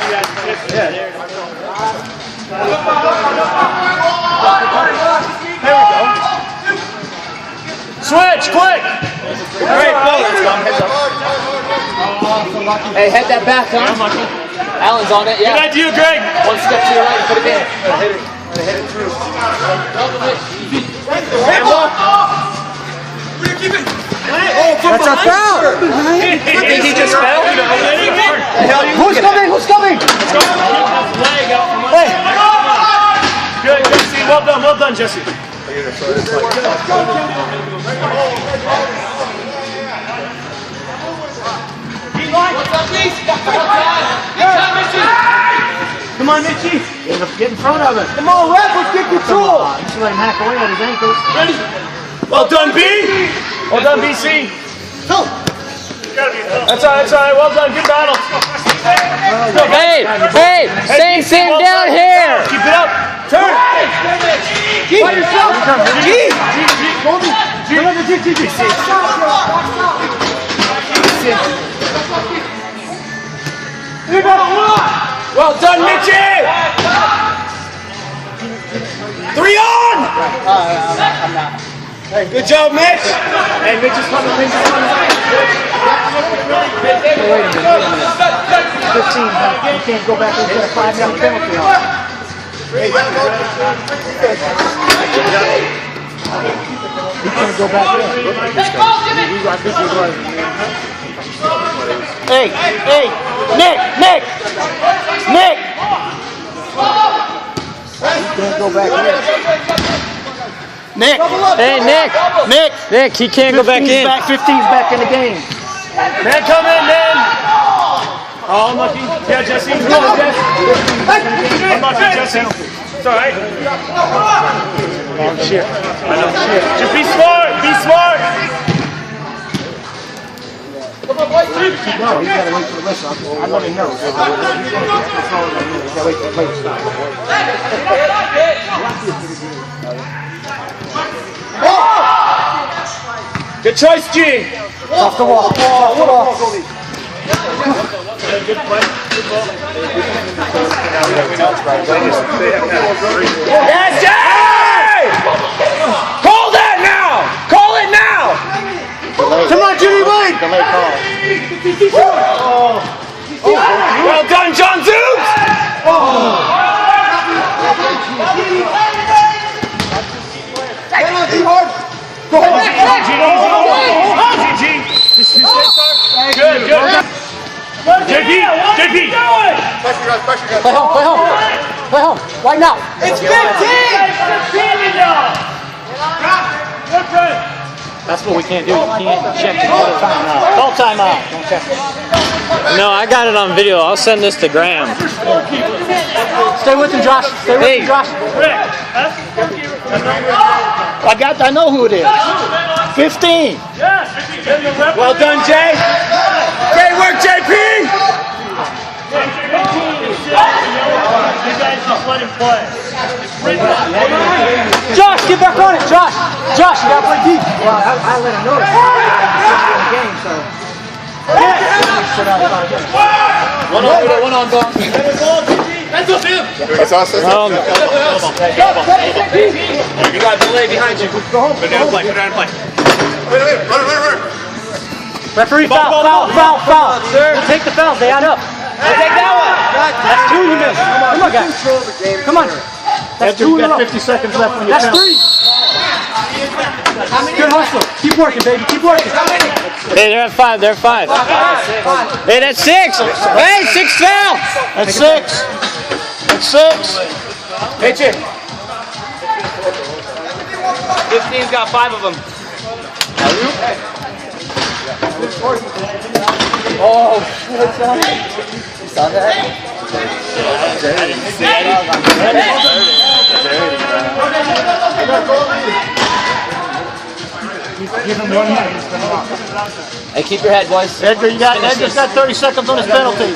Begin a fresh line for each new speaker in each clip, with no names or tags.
There we go. Switch, quick!
Great, go. Heads up. Hey, head that back, huh? Allen's on it, yeah.
Good idea, Greg.
One step to your right and put it in.
Hit it through.
That's a foul!
Did he just fell?
Who's coming? Who's coming? Hey!
Good, Jesse. Well done, Jesse.
Come on, Mitchie! Get in front of it. Come on, ref, let's get control! Just let him hack away at his ankles.
Ready? Well done, B! Well done, BC. That's all right. Well done. Good battle.
Hey, same down here.
Keep it up. Turn.
Keep yourself. G.
Well done, Mitchie. 3 on.
I'm not.
Hey, good job, Mitch. Hey, Mitch is coming.
Wait a minute. 15. You can't go back and get a 5-minute penalty on it. You can't go back in. Hey, Nick! You can't go back in. Nick!
Hey, Nick, he can't go back in.
15's back in the game.
Man, come in, man. Oh, unlucky. Yeah, Jesse. Come on, Jesse. Unlucky, Jesse. It's all right.
Long shift.
Just be smart. Be smart.
No, he's got to wait for the whistle. I let him know. He's got to wait for the play to stop.
Good choice, G.
Off the wall.
Good play. Good ball. Yes, Jay! Call that now! Call it now!
Come on, Jimmy Wade!
Well done, John Zooks! Go Good. JP!
Play home. Right now.
It's 15!
That's what we can't do. You can't check it all the time out. Call timeout. Don't check it.
No, I got it on video. I'll send this to Graham.
Stay with him, Josh. Stay with him, Josh. I know who it is. 15.
Well done, Jay. Great work, JP. You guys just let him play.
Josh, get back on it, Josh. Josh, you got to play deep. Well, I let him know that. In the game, so.
One on goal.
Hands up, him.
It's awesome.
Um,
You got delay behind you.
Go down and play. Wait. Run.
Referee, foul. Sir, take the foul. Stay on up.
take that one.
That's 2 you missed. Come on, guys. Come on. That's 2 in a row. 50 seconds left on your penalty. That's 3. Good hustle. Keep working, baby. Keep working.
Hey, they're at 5. Hey, that's 6. Hey, 6 foul.
That's 6. That's 6.
Pitch it.
15's got 5 of them.
Oh, you saw that? Give him 1 minute.
Hey, keep your head, boys.
Edgar's got 30 seconds on his penalty.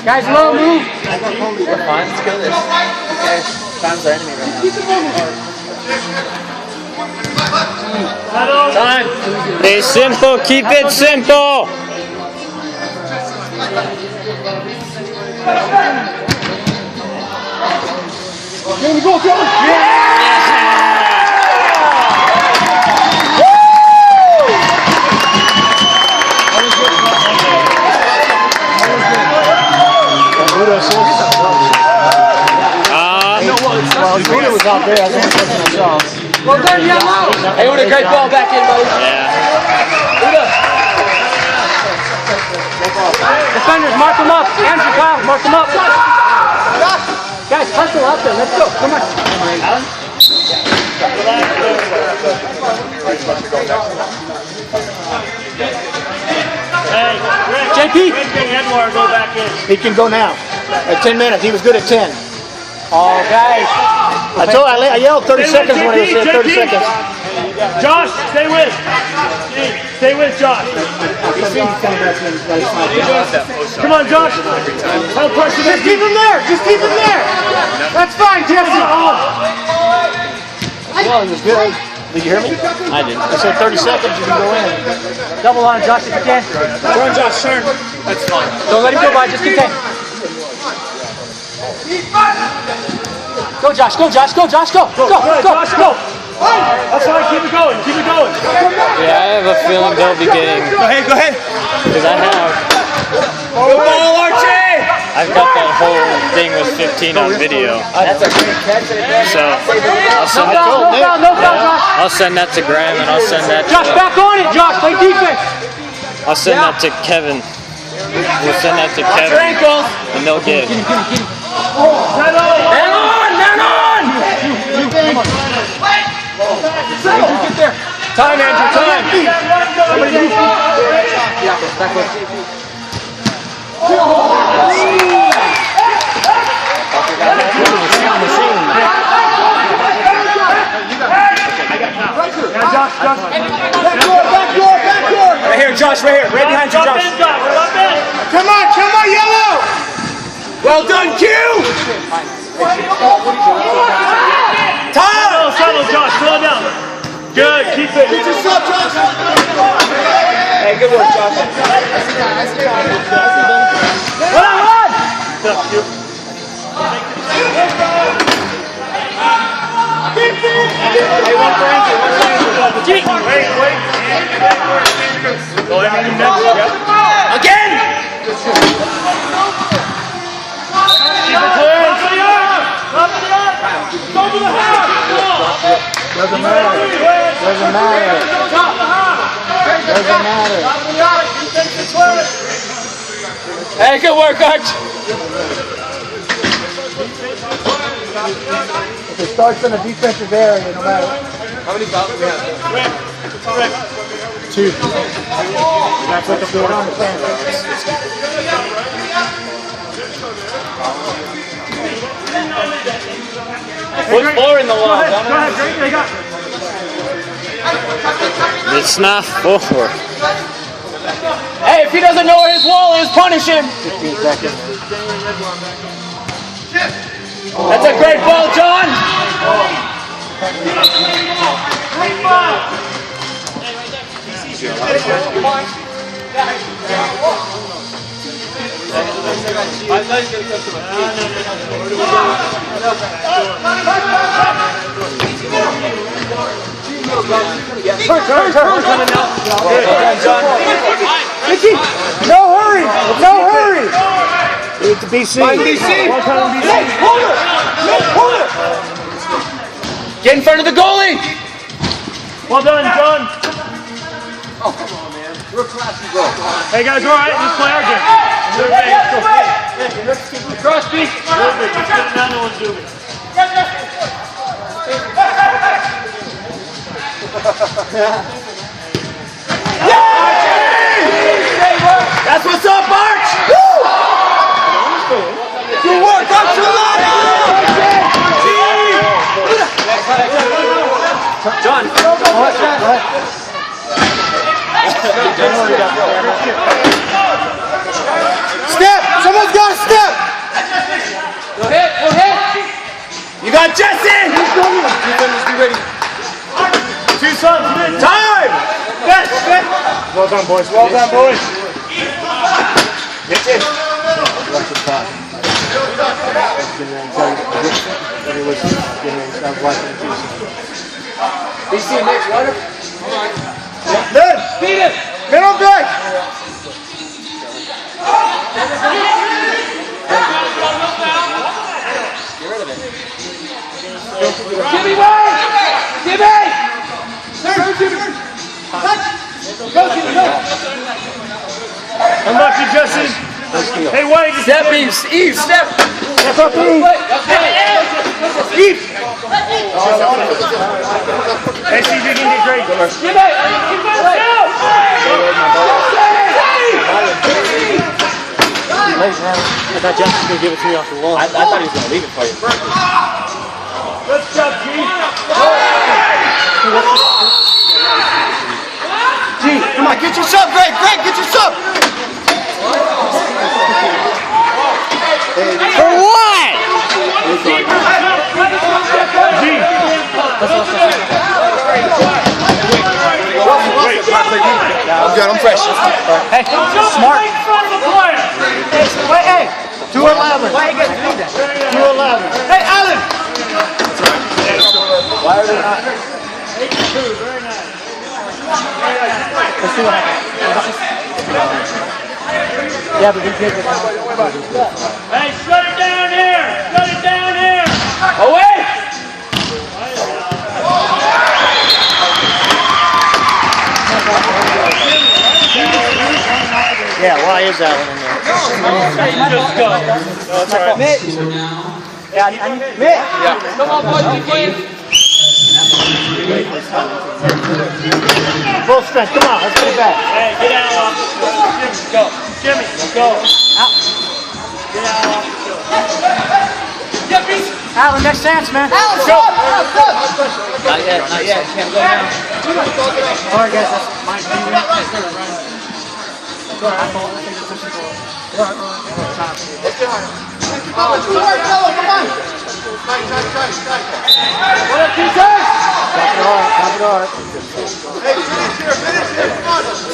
Guys, low move.
We're fine. Let's go this. Okay.
Time's our enemy right now.
Time. Stay simple. Keep it simple.
Here we go, Joe! Well, was out there. I was only touching myself. Well done, Yellow! Hey, what a great ball back in, buddy.
Yeah.
Defenders, mark them up. Andrew, Kyle, mark them up. Guys, hustle out there. Let's go. Come on.
Hey, Rick,
JP.
Rick and Edward go back in.
He can go now. At 10 minutes. He was good at 10. Oh, guys. I yelled 30 seconds when he was there. 30 seconds.
Josh, stay with. Stay with Josh. Come on, Josh. Help pressure.
Just keep him there. Just keep him there. That's fine, Jesse. Well, he was good. Did you hear me?
I didn't.
I said 30 seconds. You can go in. Double on Josh if you can.
Turn, Josh, turn.
That's fine.
Don't let him go by. Just contain. Go, Josh. Go, Josh. Go, Josh. Go. Go. Go.
Josh, go. That's fine. Keep it going. Keep it going.
Yeah, I have a feeling they'll be getting.
Go ahead, go ahead.
Because I have.
Good ball, Archie!
I've got that whole thing with 15 on video.
That's a great catch.
So I'll send that to Graham and I'll send that to,
Josh, back on it, Josh. Play defense.
I'll send that to Kevin. We'll send that to Kevin and they'll get it.
Hang on. Hang on.
Time, Andrew. Time.
Josh.
Back door. Right here, Josh. Right here. Right behind you, Josh. Come on, Yellow. Well done, Q. Time.
Settle, Josh. Slow down. Good. Keep it.
Get yourself, Josh. Hey, good work, Josh. Run! Hey, one for Andrew.
Wait. Go ahead and next.
Again!
Keep it clear. Up it up. Go to the half.
Doesn't matter. Hey, good work, Arch. If it starts in a defensive area, no matter. How many fouls do we have?
Rick.
2. That's what the field on the fan.
Put 4 in the wall.
Go ahead, Drake. They got
It's not 4.
Hey, if he doesn't know where his wall is, punish him. 15 seconds. That's a great ball, John. Mickey, no hurry. It's BC. Hold it. Get in front of the goalie.
well done, John. Oh, come on, man. We're classy, bro. Hey, guys, all right? Let's play our game.
Crosby.
Just get it down to one zoom.
That's what's up, Arch! Woo! Good work, Archuleta! John. Step! Someone's got to step! Go hit! You got shot, Jesse!
Defenders, be ready. 2 subs.
Time!
Well done, boys. Well done, boys.
Get in. BC next, runner. Good. Beat it. Get on back. Jimmy, wait! Jimmy! Go, Jimmy, go!
Unlucky, Jesse. Hey, Wade.
Step, Eve, step!
Step up, Eve.
Eve!
Hey, see if you can get great.
Jimmy!
I thought Jeff was going to give it to me off the wall. I thought he was going to leave it for you.
Good stuff, G.
G, come on, get your sub, Greg, get your sub!
For what?
G.
I'm good, I'm fresh.
Hey, smart.
Wait, hey. 211. 211.
Hey, Alan!
Why are they not? Let's see what happens. Yeah, but we can't get
Hey, shut it down here. Shut it down here.
Away!
Yeah, why is that one in there?
Just go. No, it's all right.
Yeah, I need Mitt.
Come on, boys, we can.
Full strength. Come on, let's get it back.
Hey, get out. Go. Jimmy, go.
Out.
Get out.
Alan, next chance, man.
Go!
Not yet. Can't go now. All right, guys, that's mine.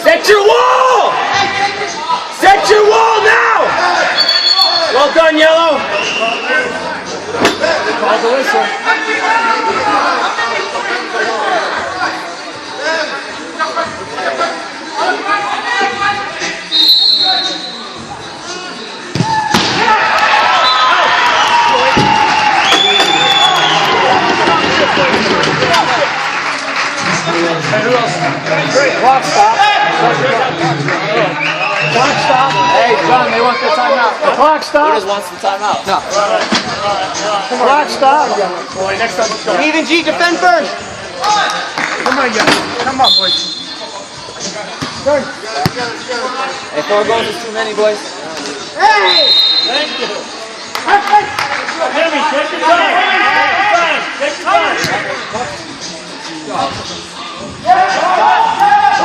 Set your wall! Set your wall now! Well done, Yellow.
Call the whistle.
Clock stop. Clock stop. Hey, John, they want the timeout. Clock stop. He just wants the timeout. No. Clock stop.
Boy, next time, let's go.
Even G, defend first.
Come on, guys. Come on, boys.
Hey, 4 goals is too many, boys.
Hey!
Thank you. Jimmy, take your time. Take your time.
Put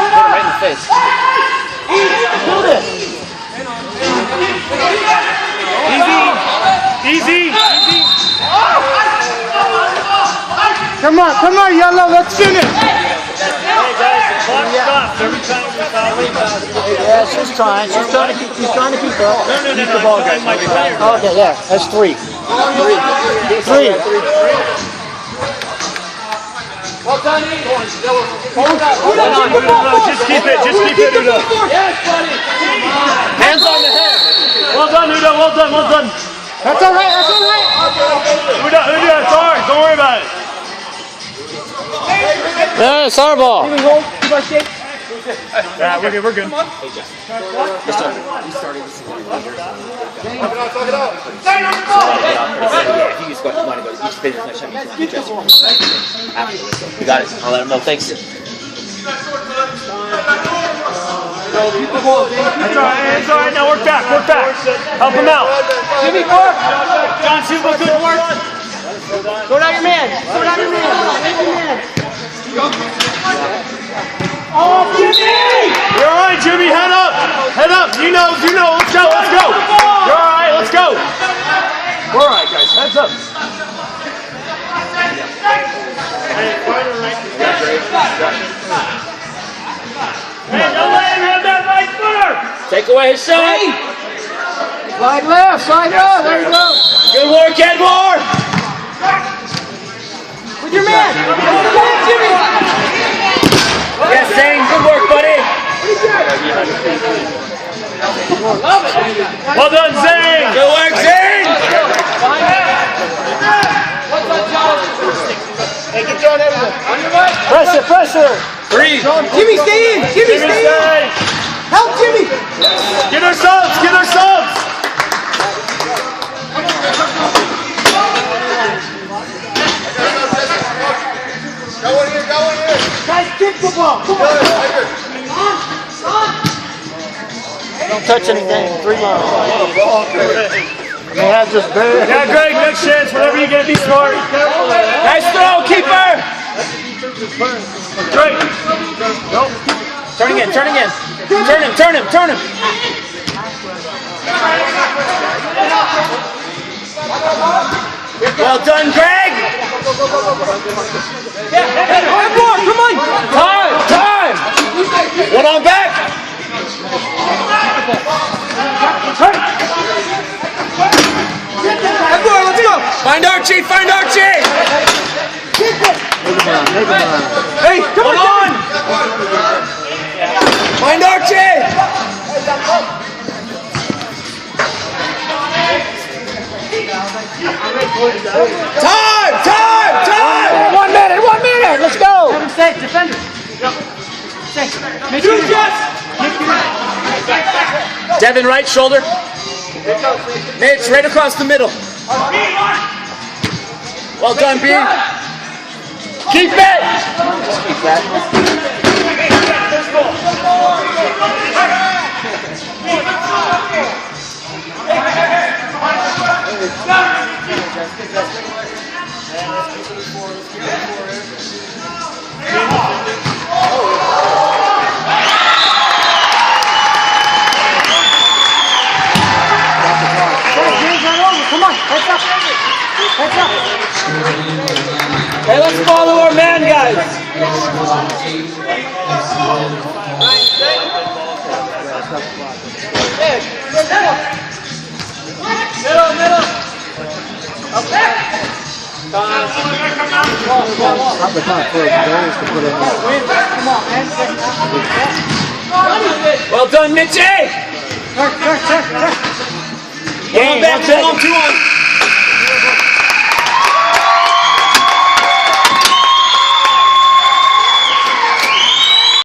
him right in the face.
Easy.
Come on, Yellow, let's finish.
Hey, guys, the clock stops every time we foul rebound.
Yeah, she's trying. He's trying to keep up.
No. The ball, guys.
Okay, yeah, that's 3. 3.
Well done, E.
Just keep it, Udo.
Yes, buddy.
Hands on the head.
Well done, Udo. Well done.
That's all right.
Udo, it's ours. Don't worry about it.
Yeah, it's our ball.
Yeah, we're good.
You got it. I'll let him know. Thanks.
That's all right. Now work back. Help him out.
Jimmy, work.
John Silva, good work.
Go down your man. Oh, Jimmy!
You're all right, Jimmy. Head up. You know. Let's go. You're all right. Let's go. We're all right, guys. Heads up. Don't let him have that right footer.
Take away his shot.
Slide left, there you go.
Good work, Edward.
With your man. Jimmy.
Yes, Zane. Good work, buddy.
Well done, Zane.
Good work, Zane.
Pressure.
Three.
Jimmy, stay in. Jimmy, stay in. Help Jimmy.
Get her subs.
Go in here.
Guys, kick the ball. Come on. Don't touch anything. 3 miles. They have just bad.
Yeah, Greg, next chance. Whenever you get, be smart.
Nice throw, keeper.
Drake.
Turn again. Turn him. Well done, Greg.
Come on.
Time. One on back.
Edward, let's go.
Find Archie.
Hey, come on.
Find Archie. Time.
1 minute. Let's go.
Safe, defender. Make sure
Devin, right shoulder. Mitch, right across the middle. Well done, B. Keep it. Just keep that.
Come on, heads up.
Hey, let's follow our man, guys. Middle. Well done, Mitchie.
Turn.
One on back, 2 on.